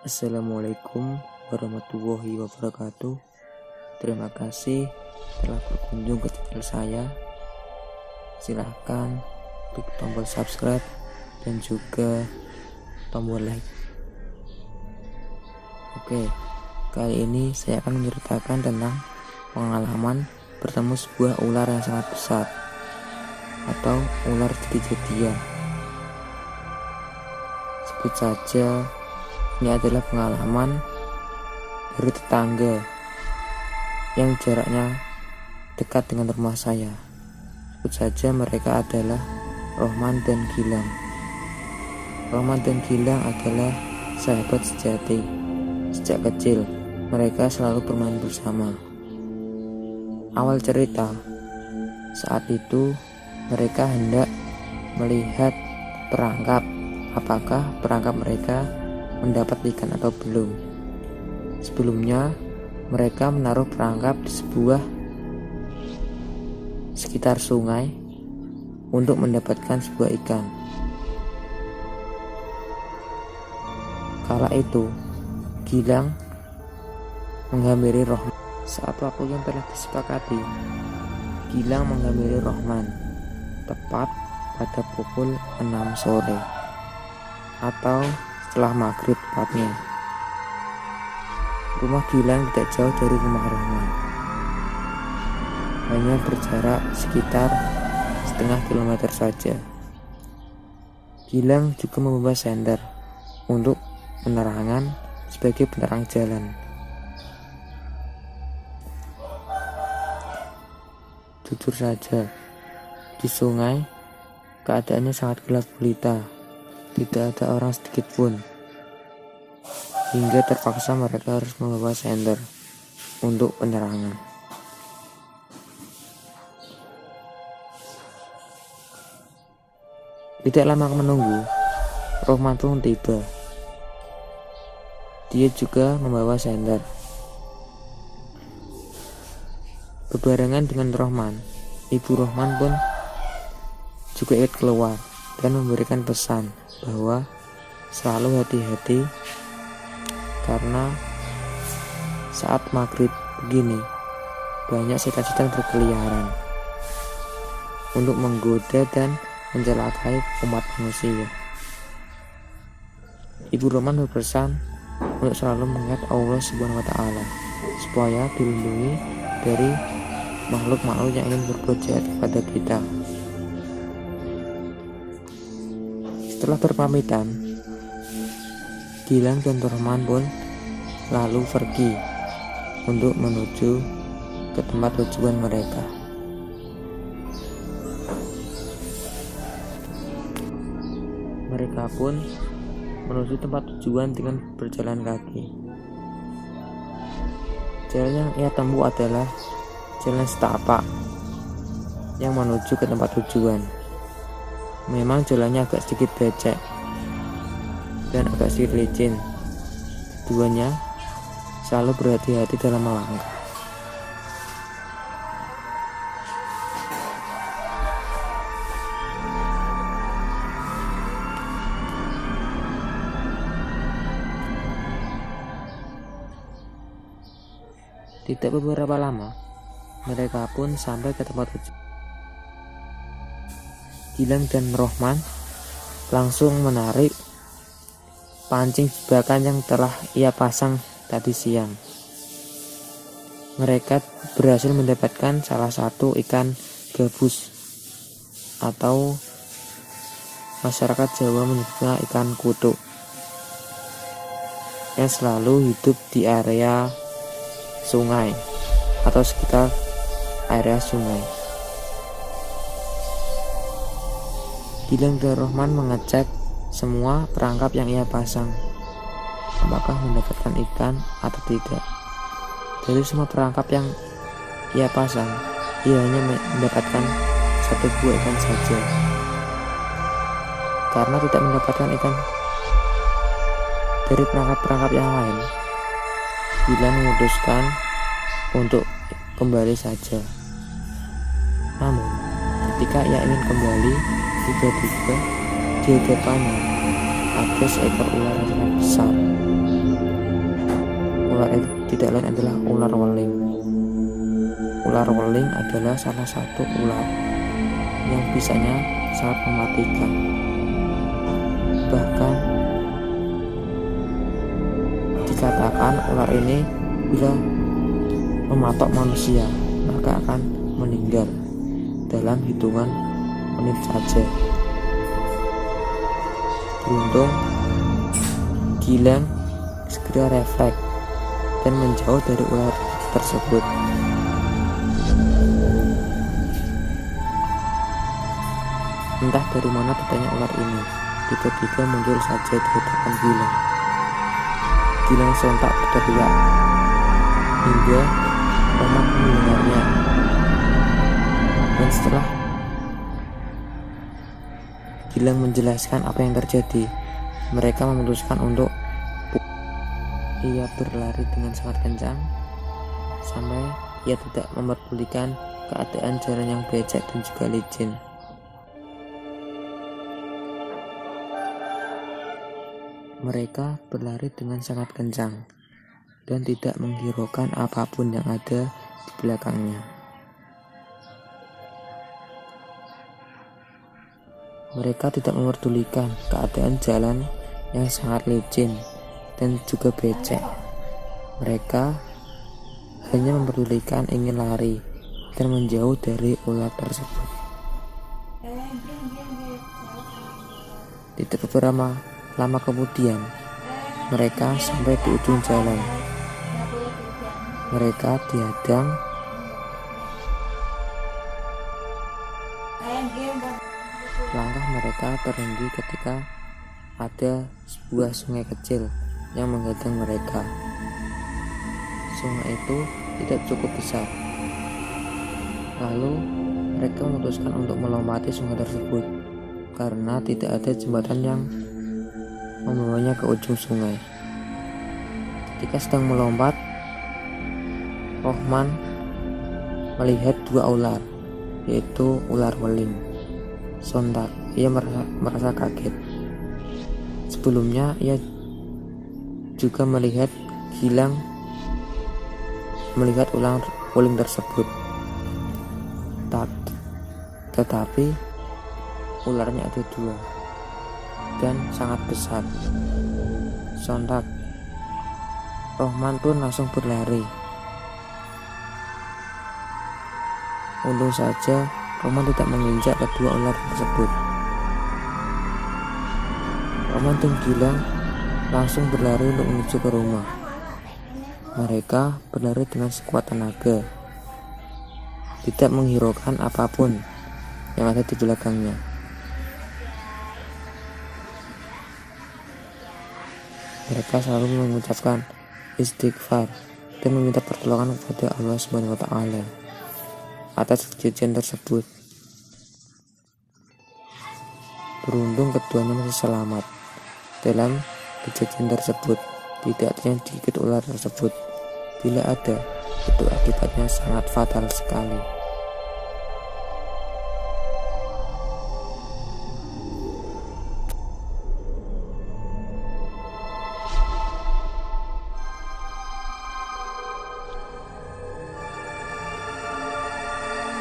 Assalamualaikum warahmatullahi wabarakatuh. Terima kasih telah berkunjung ke channel saya. Silahkan klik tombol subscribe dan juga tombol like. Oke, kali ini saya akan menceritakan tentang pengalaman bertemu sebuah ular yang sangat besar atau ular jadi-jadian. Sebut saja ini adalah pengalaman dari tetangga yang jaraknya dekat dengan rumah saya. Sebut saja mereka adalah Rohman dan Gilang. Rohman dan Gilang adalah sahabat sejati. Sejak kecil mereka selalu bermain bersama. Awal cerita, saat itu mereka hendak melihat perangkap, apakah perangkap mereka mendapat ikan atau belum. Sebelumnya mereka menaruh perangkap di sekitar sungai untuk mendapatkan sebuah ikan. Kala itu Gilang menghampiri Rohman. Saat waktu yang telah disepakati, Gilang menghampiri Rohman tepat pada pukul 6 sore atau setelah maghrib tepatnya. Rumah Gilang tidak jauh dari rumah Rohman, hanya berjarak sekitar setengah kilometer saja. Gilang juga membawa senter untuk penerangan sebagai penerang jalan. Jujur saja, di sungai keadaannya sangat gelap gulita. Tidak ada orang sedikit pun, hingga terpaksa mereka harus membawa senter untuk penerangan. Tidak lama menunggu, Rohman pun tiba. Dia juga membawa senter. Berbarengan dengan Rohman, ibu Rohman pun juga ikut keluar dan memberikan pesan bahwa selalu hati-hati karena saat maghrib begini banyak setan-setan berkeliaran untuk menggoda dan mencelakai umat manusia. Ibu Rohman berpesan untuk selalu mengingat Allah Subhanahu wa Ta'ala supaya dilindungi dari makhluk-makhluk yang ingin berbuat jahat kepada kita. Setelah berpamitan, Gilang dan Rohman pun lalu pergi untuk menuju ke tempat tujuan mereka. Mereka pun menuju tempat tujuan dengan berjalan kaki. Jalan yang ia tempuh adalah jalan setapak yang menuju ke tempat tujuan. Memang jalannya agak sedikit becek dan agak sedikit licin. Keduanya selalu berhati-hati dalam melangkah. Tidak beberapa lama, mereka pun sampai ke tempat tujuan. Gilang dan Rohman langsung menarik pancing jebakan yang telah ia pasang tadi siang. Mereka berhasil mendapatkan salah satu ikan gabus atau masyarakat Jawa menyebutnya ikan kutuk yang selalu hidup di area sungai atau sekitar area sungai. Gilang dan Rohman mengecek semua perangkap yang ia pasang, apakah mendapatkan ikan atau tidak. Dari semua perangkap yang ia pasang, ia hanya mendapatkan satu buah ikan saja. Karena tidak mendapatkan ikan dari perangkap-perangkap yang lain, Gilang memutuskan untuk kembali saja. Namun ketika ia ingin kembali, tiba-tiba di hadapannya ada seekor ular yang sangat besar ular itu tidak lain adalah ular weling. Ular weling adalah salah satu ular yang bisanya sangat mematikan. Bahkan dikatakan ular ini bila mematok manusia maka akan meninggal dalam hitungan menit saja. Beruntung Gilang segera refleks dan menjauh dari ular tersebut. Entah dari mana datangnya ular ini, tiba-tiba muncul saja di hadapan Gilang. Gilang sontak berteriak hingga Roman mendengarnya. Dan setelah Gilang menjelaskan apa yang terjadi, mereka memutuskan untuk ia berlari dengan sangat kencang sampai ia tidak memperdulikan keadaan jalan yang becek dan juga licin. Mereka berlari dengan sangat kencang dan tidak menghiraukan apapun yang ada di belakangnya. Mereka tidak memperdulikan keadaan jalan yang sangat licin dan juga becek. Mereka hanya memperdulikan ingin lari dan menjauh dari ular tersebut. Tidak beberapa lama kemudian, mereka sampai di ujung jalan. Mereka dihadang langkah mereka terhenti ketika ada sebuah sungai kecil yang menghadang mereka. Sungai itu tidak cukup besar. Lalu mereka memutuskan untuk melompati sungai tersebut karena tidak ada jembatan yang membawanya ke ujung sungai. Ketika sedang melompat, Rohman melihat dua ular, yaitu ular weling. Sontak ia merasa kaget. Sebelumnya ia juga melihat Gilang melihat ular weling tersebut, tetapi ularnya ada dua dan sangat besar. Sontak Rohman pun langsung berlari. Untung saja Rohman tidak menginjak kedua ular tersebut. Rohman dan Gilang langsung berlari untuk menuju ke rumah. Mereka berlari dengan sekuat tenaga, tidak menghiraukan apapun yang ada di belakangnya. Mereka selalu mengucapkan istighfar dan meminta pertolongan kepada Allah Subhanahu wa Ta'ala atas kejadian tersebut. Beruntung keduanya masih selamat dalam kejadian tersebut. Tidak ada yang digigit ular tersebut. Bila ada, itu akibatnya sangat fatal sekali.